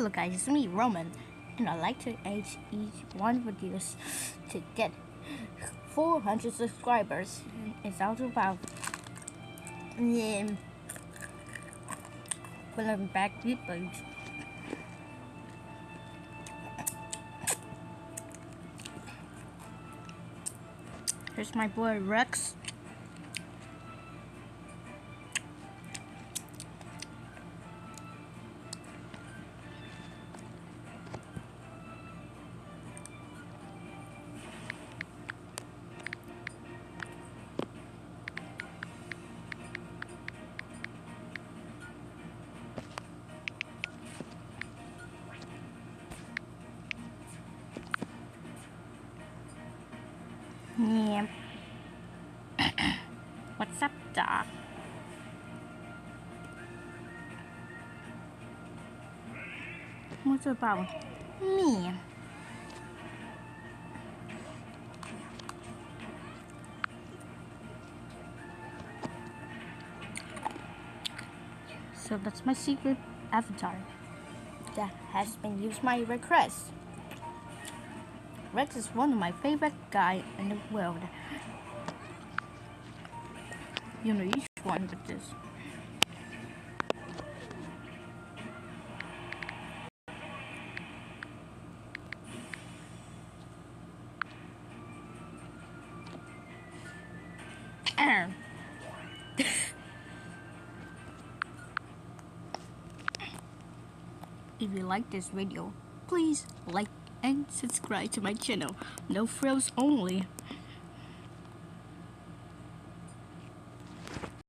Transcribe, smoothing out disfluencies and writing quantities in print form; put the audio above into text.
Hello guys, it's me, Roman, and I like to age each one videos to get 400 subscribers. It's all about pulling back videos. Here's my boy Rex. Yeah. What's up, Doc? What's about me? So that's my secret avatar that has been used my request. Rex is one of my favorite guys in the world. You know each one with this. If you like this video, please like and subscribe to my channel. No frills only.